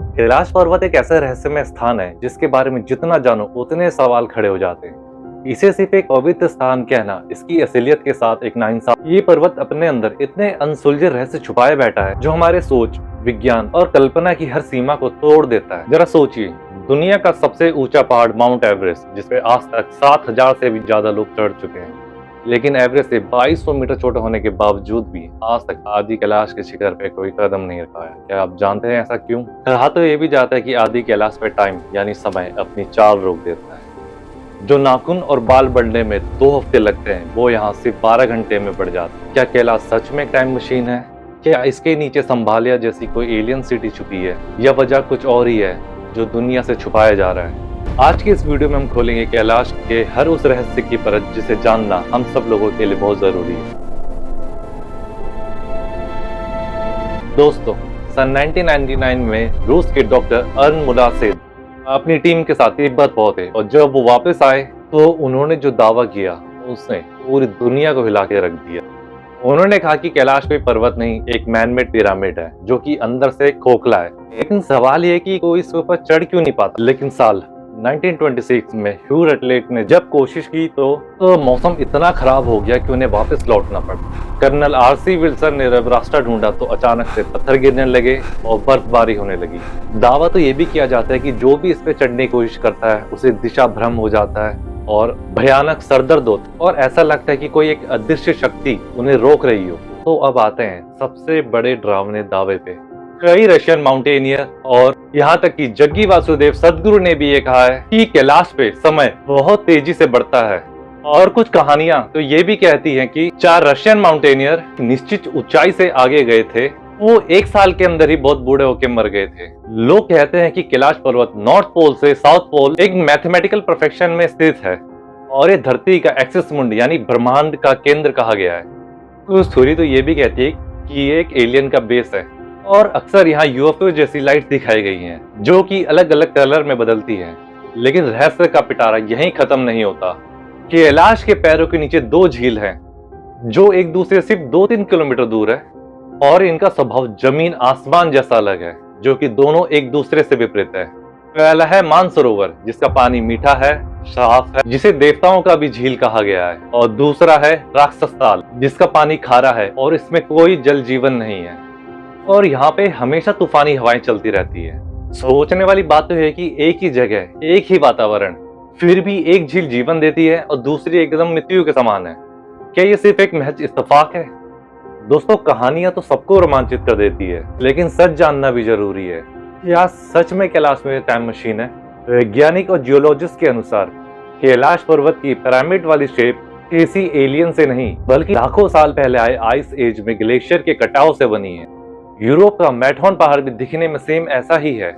कैलाश पर्वत एक ऐसा रहस्यमय स्थान है जिसके बारे में जितना जानो उतने सवाल खड़े हो जाते हैं। इसे सिर्फ एक पवित्र स्थान कहना इसकी असलियत के साथ एक नाइंसाफी। ये पर्वत अपने अंदर इतने अनसुलझे रहस्य छुपाए बैठा है जो हमारे सोच, विज्ञान और कल्पना की हर सीमा को तोड़ देता है। जरा सोचिए, दुनिया का सबसे ऊंचा पहाड़ माउंट एवरेस्ट, जिसपे आज तक 7,000 से भी ज्यादा लोग चढ़ चुके हैं, लेकिन एवरेस्ट से 2200 मीटर छोटा होने के बावजूद भी आज तक आदि कैलाश के शिखर पे कोई कदम नहीं रखा है। क्या आप जानते हैं ऐसा क्यों? कहा तो ये भी जाता है कि आदि कैलाश पे टाइम यानी समय अपनी चाल रोक देता है। जो नाखून और बाल बढ़ने में 2 हफ्ते लगते हैं वो यहाँ सिर्फ 12 घंटे में बढ़ जाते हैं। क्या कैलाश सच में एक टाइम मशीन है? क्या इसके नीचे संभालिया जैसी कोई एलियन सिटी छुपी है, या वजह कुछ और ही है जो दुनिया से छुपाया जा रहा है? आज की इस वीडियो में हम खोलेंगे कैलाश के हर उस रहस्य की परत जिसे जानना हम सब लोगों के लिए बहुत जरूरी है। दोस्तों, सन 1999 में रूस के डॉक्टर अर्न मुलासेद अपनी टीम के साथ तिब्बत पहुंचे और जब वो वापस आए तो उन्होंने जो दावा किया उसने पूरी दुनिया को हिला के रख दिया। उन्होंने कहा कि कैलाश कोई पर्वत नहीं, एक मैनमेड पिरामिड है जो कि अंदर से खोखला है। लेकिन सवाल ये कि कोई इसके ऊपर चढ़ क्यों नहीं पाता। लेकिन साल 1926 में ह्यू रटलेट ने जब कोशिश की तो मौसम इतना खराब हो गया कि उन्हें वापस लौटना पड़ा। कर्नल आरसी विल्सन ने जब रास्ता ढूंढा तो अचानक से पत्थर गिरने लगे और बर्फबारी होने लगी। दावा तो ये भी किया जाता है कि जो भी इस पे चढ़ने की कोशिश करता है उसे दिशा भ्रम हो जाता है और भयानक सरदर्द होता है और ऐसा लगता है कि कोई एक अदृश्य शक्ति उन्हें रोक रही हो। तो अब आते हैं सबसे बड़े डरावने दावे पे। कई रशियन माउंटेनियर और यहाँ तक कि जग्गी वासुदेव सदगुरु ने भी ये कहा है कि कैलाश पे समय बहुत तेजी से बढ़ता है। और कुछ कहानियां तो ये भी कहती हैं कि 4 रशियन माउंटेनियर निश्चित ऊंचाई से आगे गए थे, वो 1 साल के अंदर ही बहुत बूढ़े होकर मर गए थे। लोग कहते हैं कि कैलाश पर्वत नॉर्थ पोल से साउथ पोल एक मैथमेटिकल परफेक्शन में स्थित है और ये धरती का एक्सिस मुंड यानी ब्रह्मांड का केंद्र कहा गया है। कुछ थ्योरी तो ये भी कहती है कि ये एक एलियन का बेस है और अक्सर यहाँ यूएफओ जैसी लाइट दिखाई गई हैं जो कि अलग अलग कलर में बदलती हैं। लेकिन रहस्य का पिटारा यहीं खत्म नहीं होता। कैलाश के पैरों के नीचे 2 झील हैं जो एक दूसरे से सिर्फ 2-3 किलोमीटर दूर है और इनका स्वभाव जमीन आसमान जैसा अलग है, जो कि दोनों एक दूसरे से विपरीत है। पहला है मानसरोवर जिसका पानी मीठा है, साफ है, जिसे देवताओं का भी झील कहा गया है, और दूसरा है राक्षस ताल जिसका पानी खारा है और इसमें कोई जल जीवन नहीं है और यहाँ पे हमेशा तूफानी हवाएं चलती रहती है। सोचने वाली बात तो है कि एक ही जगह, एक ही वातावरण, फिर भी एक झील जीवन देती है और दूसरी एकदम मृत्यु के समान है। क्या ये सिर्फ एक महज इत्तेफाक है? दोस्तों, कहानियां तो सबको रोमांचित कर देती है, लेकिन सच जानना भी जरूरी है। क्या सच में कैलाश में टाइम मशीन है? वैज्ञानिक और जियोलॉजिस्ट के अनुसार कैलाश पर्वत की पिरामिड वाली शेप किसी एलियन से नहीं बल्कि लाखों साल पहले आए आइस एज में ग्लेशियर के कटाव से बनी है। यूरोप का मैटहॉर्न पहाड़ भी दिखने में सेम ऐसा ही है।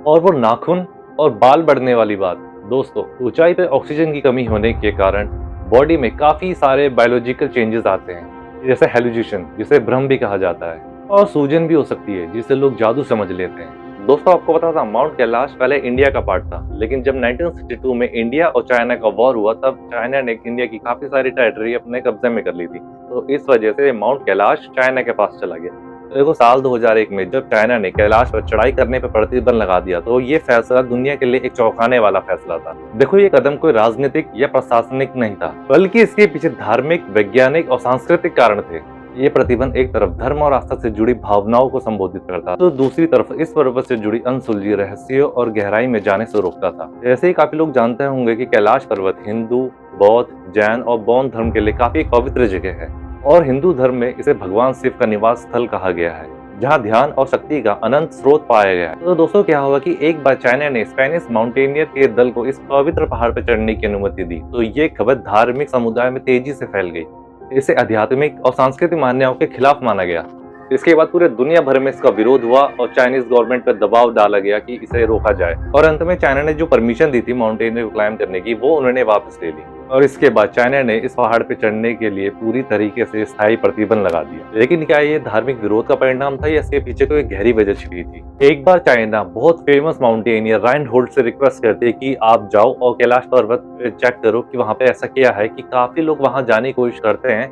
और वो नाखून और बाल बढ़ने वाली बात, दोस्तों, ऊंचाई पर ऑक्सीजन की कमी होने के कारण बॉडी में काफी सारे बायोलॉजिकल चेंजेस आते हैं, जैसे हेलुसिनेशन जिसे भ्रम भी कहा जाता है, और सूजन भी हो सकती है जिसे लोग जादू समझ लेते हैं। दोस्तों, आपको पता था माउंट कैलाश पहले इंडिया का पार्ट था, लेकिन जब 1962 में इंडिया और चाइना का वॉर हुआ तब चाइना ने इंडिया की काफी सारी टेरिटरी अपने कब्जे में कर ली थी। तो इस वजह से माउंट कैलाश चाइना के पास चला गया। देखो, साल 2001 में जब चाइना ने कैलाश पर चढ़ाई करने पर प्रतिबंध लगा दिया तो ये फैसला दुनिया के लिए एक चौंकाने वाला फैसला था। देखो, ये कदम कोई राजनीतिक या प्रशासनिक नहीं था, बल्कि इसके पीछे धार्मिक, वैज्ञानिक और सांस्कृतिक कारण थे। ये प्रतिबंध एक तरफ धर्म और आस्था से जुड़ी भावनाओं को संबोधित करता तो दूसरी तरफ इस पर्वत से जुड़ी अनसुलझी रहस्यों और गहराई में जाने से रोकता था। जैसे ही काफी लोग जानते होंगे कि कैलाश पर्वत हिंदू, बौद्ध, जैन और बौद्ध धर्म के लिए काफी पवित्र जगह है और हिंदू धर्म में इसे भगवान शिव का निवास स्थल कहा गया है, जहाँ ध्यान और शक्ति का अनंत स्रोत पाया गया है। तो दोस्तों, क्या हुआ कि एक बार चाइना ने स्पेनिश माउंटेनियर के दल को इस पवित्र पहाड़ पर चढ़ने की अनुमति दी तो ये खबर धार्मिक समुदाय में तेजी से फैल गई। इसे आध्यात्मिक और सांस्कृतिक मान्यताओं के खिलाफ माना गया। इसके बाद पूरे दुनिया भर में इसका विरोध हुआ और चाइनीज गवर्नमेंट पर दबाव डाला गया कि इसे रोका जाए, और अंत में चाइना ने जो परमिशन दी थी माउंटेनियर को क्लाइम करने की वो उन्होंने वापस ले ली और इसके बाद चाइना ने इस पहाड़ पर चढ़ने के लिए पूरी तरीके से स्थायी प्रतिबंध लगा दिया। लेकिन क्या ये धार्मिक विरोध का परिणाम था या इसके पीछे कोई गहरी वजह छिपी थी? एक बार चाइना बहुत फेमस माउंटेनियर राइनहोल्ड से रिक्वेस्ट करती है कि आप जाओ और कैलाश पर्वत चेक करो कि वहाँ पे ऐसा क्या है कि काफी लोग वहाँ जाने की कोशिश करते हैं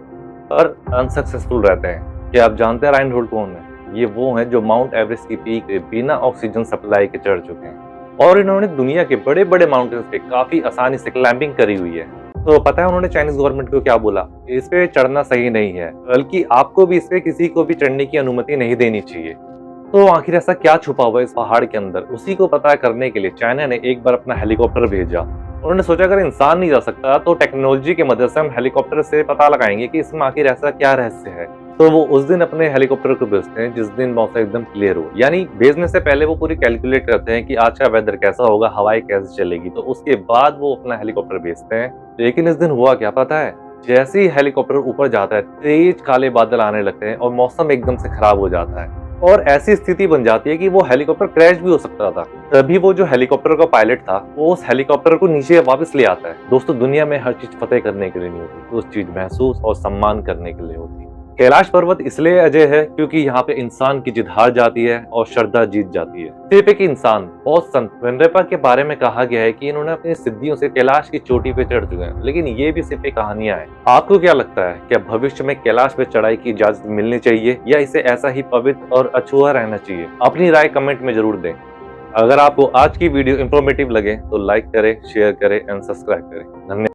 पर अनसक्सेसफुल रहते हैं। क्या आप जानते हैं राइनहोल्ड कौन है? ये वो हैं जो माउंट एवरेस्ट की पीक पे बिना ऑक्सीजन सप्लाई के चढ़ चुके हैं और इन्होंने दुनिया के बड़े बड़े माउंटेन्स पे काफी आसानी से क्लाइंबिंग करी हुई है। तो पता है उन्होंने चाइनीज गवर्नमेंट को क्या बोला? इस पे चढ़ना सही नहीं है, बल्कि आपको भी इस पे किसी को भी चढ़ने की अनुमति नहीं देनी चाहिए। तो आखिर ऐसा क्या छुपा हुआ है इस पहाड़ के अंदर? उसी को पता करने के लिए चाइना ने एक बार अपना हेलीकॉप्टर भेजा। उन्होंने सोचा अगर इंसान नहीं जा सकता तो टेक्नोलॉजी की मदद से हम हेलीकॉप्टर से पता लगाएंगे कि इसमें आखिर ऐसा क्या रहस्य है। तो वो उस दिन अपने हेलीकॉप्टर को भेजते हैं जिस दिन मौसम एकदम क्लियर हो, यानी भेजने से पहले वो पूरी कैलकुलेट करते हैं कि आज का वेदर कैसा होगा, हवाएं कैसे चलेगी, तो उसके बाद वो अपना हेलीकॉप्टर भेजते हैं। लेकिन इस दिन हुआ क्या पता है? जैसे ही हेलीकॉप्टर ऊपर जाता है तेज काले बादल आने लगते हैं और मौसम एकदम से खराब हो जाता है और ऐसी स्थिति बन जाती है कि वो हेलीकॉप्टर क्रैश भी हो सकता था। तभी वो जो हेलीकॉप्टर का पायलट था वो उस हेलीकॉप्टर को नीचे वापस ले आता है। दोस्तों, दुनिया में हर चीज फतेह करने के लिए नहीं होती, तो उस चीज महसूस और सम्मान करने के लिए होती है। कैलाश पर्वत इसलिए अजय है क्योंकि यहाँ पे इंसान की जिद हार जाती है और श्रद्धा जीत जाती है। सिर्फ एक इंसान, बहुत संत वेंकटेपा के बारे में कहा गया है कि इन्होंने अपनी सिद्धियों से कैलाश की चोटी पे चढ़ चुके हैं, लेकिन ये भी सिर्फ एक कहानियां हैं। आपको क्या लगता है, क्या भविष्य में कैलाश पे चढ़ाई की इजाजत मिलनी चाहिए या इसे ऐसा ही पवित्र और अछूता रहना चाहिए? अपनी राय कमेंट में जरूर दें। अगर आपको आज की वीडियो इंफॉर्मेटिव लगे तो लाइक करें, शेयर करें एंड सब्सक्राइब करें। धन्यवाद।